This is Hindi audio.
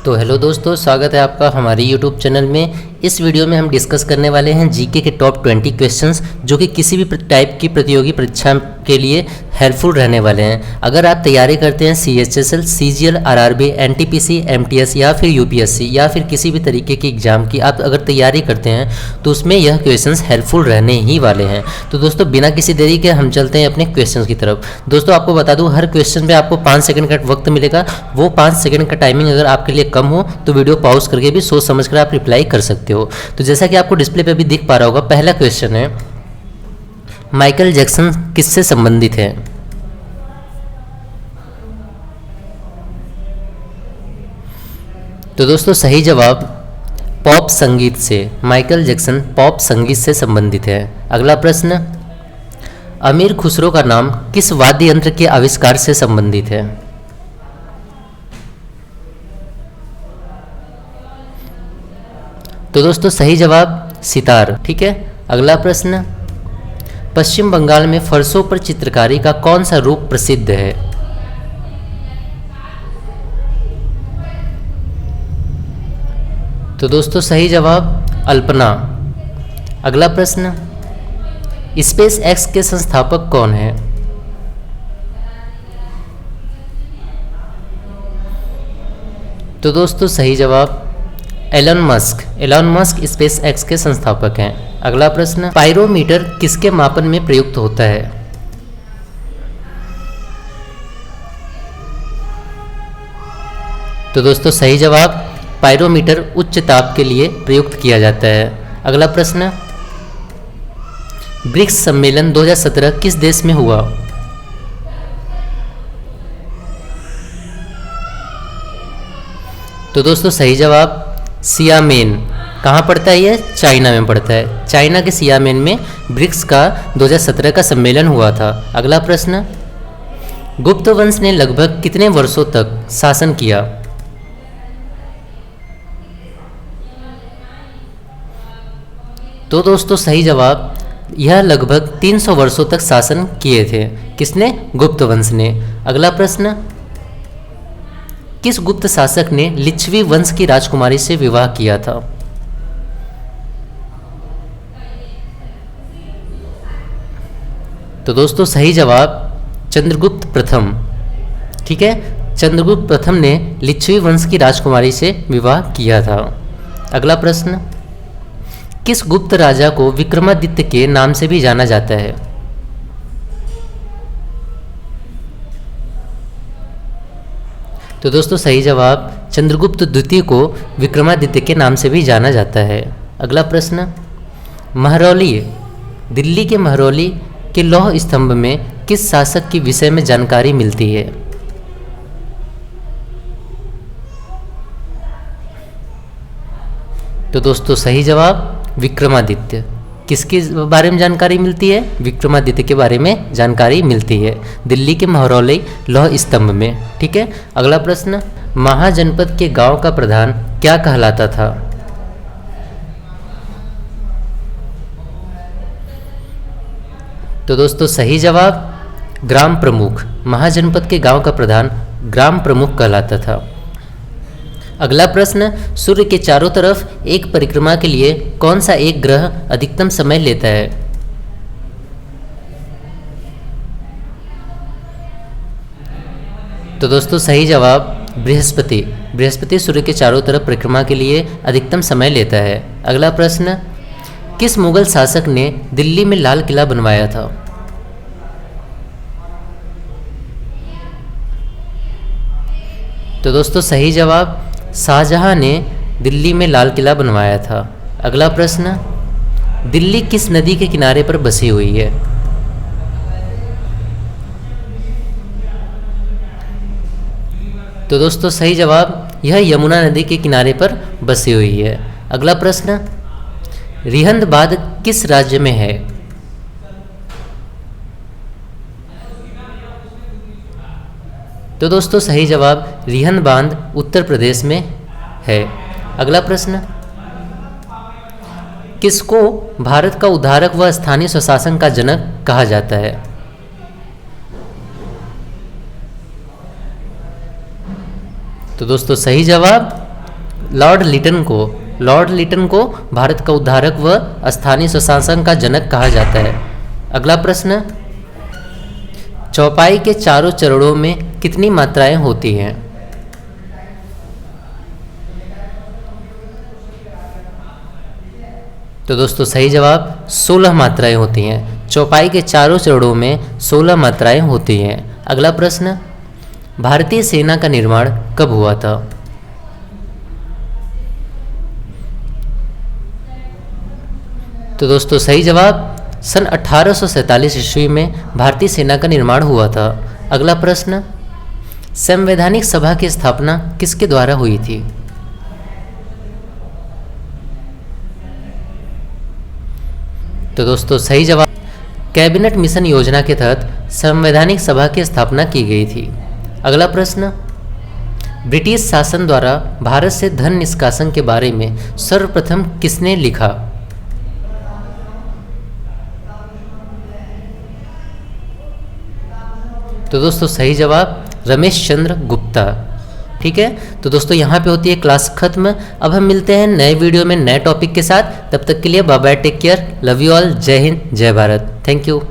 तो हेलो दोस्तों, स्वागत है आपका हमारे यूट्यूब चैनल में। इस वीडियो में हम डिस्कस करने वाले हैं जीके के टॉप 20 क्वेश्चंस जो कि किसी भी टाइप की प्रतियोगी परीक्षा के लिए हेल्पफुल रहने वाले हैं। अगर आप तैयारी करते हैं CHSL, CGL, RRB, NTPC, MTS या फिर यूपीएससी या फिर किसी भी तरीके की एग्जाम की आप अगर तैयारी करते हैं तो उसमें यह क्वेश्चंस हेल्पफुल रहने ही वाले हैं। तो दोस्तों बिना किसी देरी के हम चलते हैं अपने क्वेश्चंस की तरफ। दोस्तों आपको बता दूं, हर क्वेश्चन पे आपको 5 सेकंड का वक्त मिलेगा। वो 5 सेकंड का टाइमिंग अगर आपके लिए कम हो तो वीडियो पॉज करके भी सोच समझ कर आप रिप्लाई कर सकते हो। तो जैसा कि आपको डिस्प्ले पे भी दिख पा रहा होगा, पहला क्वेश्चन है माइकल जैक्सन किससे संबंधित है? तो दोस्तों सही जवाब पॉप संगीत से। माइकल जैक्सन पॉप संगीत से संबंधित है। अगला प्रश्न, अमीर खुसरो का नाम किस वाद्य यंत्र के आविष्कार से संबंधित है? तो दोस्तों सही जवाब सितार। ठीक है। अगला प्रश्न, पश्चिम बंगाल में फर्शों पर चित्रकारी का कौन सा रूप प्रसिद्ध है? तो दोस्तों सही जवाब अल्पना। अगला प्रश्न, स्पेस एक्स के संस्थापक कौन है? तो दोस्तों सही जवाब Elon Musk. Elon Musk SpaceX के संस्थापक हैं। अगला प्रश्न, पायरोमीटर किसके मापन में प्रयुक्त होता है? तो दोस्तों सही जवाब पायरोमीटर उच्च ताप के लिए प्रयुक्त किया जाता है। अगला प्रश्न, ब्रिक्स सम्मेलन 2017 किस देश में हुआ? तो दोस्तों सही जवाब सियामेन। कहाँ पड़ता है ये? चाइना में पड़ता है। चाइना के सियामेन में ब्रिक्स का 2017 का सम्मेलन हुआ था। अगला प्रश्न, गुप्त वंश ने लगभग कितने वर्षों तक शासन किया? तो दोस्तों सही जवाब यह लगभग 300 वर्षों तक शासन किए थे। किसने? गुप्त वंश ने। अगला प्रश्न, किस गुप्त शासक ने लिच्छवी वंश की राजकुमारी से विवाह किया था? तो दोस्तों सही जवाब चंद्रगुप्त प्रथम। ठीक है, चंद्रगुप्त प्रथम ने लिच्छवी वंश की राजकुमारी से विवाह किया था। अगला प्रश्न, किस गुप्त राजा को विक्रमादित्य के नाम से भी जाना जाता है? तो दोस्तों सही जवाब चंद्रगुप्त द्वितीय को विक्रमादित्य के नाम से भी जाना जाता है। अगला प्रश्न, महरौली, दिल्ली के महरौली के लौह स्तंभ में किस शासक के विषय में जानकारी मिलती है? तो दोस्तों सही जवाब विक्रमादित्य। किसके बारे में जानकारी मिलती है? विक्रमादित्य के बारे में जानकारी मिलती है दिल्ली के महरौली लौह स्तंभ में। ठीक है। अगला प्रश्न, महाजनपद के गांव का प्रधान क्या कहलाता था? तो दोस्तों सही जवाब ग्राम प्रमुख। महाजनपद के गांव का प्रधान ग्राम प्रमुख कहलाता था। अगला प्रश्न, सूर्य के चारों तरफ एक परिक्रमा के लिए कौन सा एक ग्रह अधिकतम समय लेता है? तो दोस्तों सही जवाब बृहस्पति। बृहस्पति सूर्य के चारों तरफ परिक्रमा के लिए अधिकतम समय लेता है। अगला प्रश्न, किस मुगल शासक ने दिल्ली में लाल किला बनवाया था? तो दोस्तों सही जवाब शाहजहां ने दिल्ली में लाल किला बनवाया था। अगला प्रश्न, दिल्ली किस नदी के किनारे पर बसी हुई है? तो दोस्तों सही जवाब यह यमुना नदी के किनारे पर बसी हुई है। अगला प्रश्न, रिहंद बांध किस राज्य में है? तो दोस्तों सही जवाब रिहंद बांध उत्तर प्रदेश में है। अगला प्रश्न, किसको भारत का उद्धारक व स्थानीय स्वशासन का जनक कहा जाता है? तो दोस्तों सही जवाब लॉर्ड लिटन को भारत का उद्धारक व स्थानीय सुशासन का जनक कहा जाता है। अगला प्रश्न, चौपाई के चारों चरणों में कितनी मात्राएं होती हैं? तो दोस्तों सही जवाब 16 मात्राएं होती हैं। चौपाई के चारों चरणों में 16 मात्राएं होती हैं। अगला प्रश्न, भारतीय सेना का निर्माण कब हुआ था? तो दोस्तों सही जवाब सन 1847 ईस्वी में भारतीय सेना का निर्माण हुआ था। अगला प्रश्न, संवैधानिक सभा की स्थापना किसके द्वारा हुई थी? तो दोस्तों सही जवाब कैबिनेट मिशन योजना के तहत संवैधानिक सभा की स्थापना की गई थी। अगला प्रश्न, ब्रिटिश शासन द्वारा भारत से धन निष्कासन के बारे में सर्वप्रथम किसने लिखा? तो दोस्तों सही जवाब रमेश चंद्र गुप्ता। ठीक है, तो दोस्तों यहाँ पे होती है क्लास खत्म। अब हम मिलते हैं नए वीडियो में नए टॉपिक के साथ। तब तक के लिए bye bye, take care, love you all, जय हिंद, जय भारत, थैंक यू।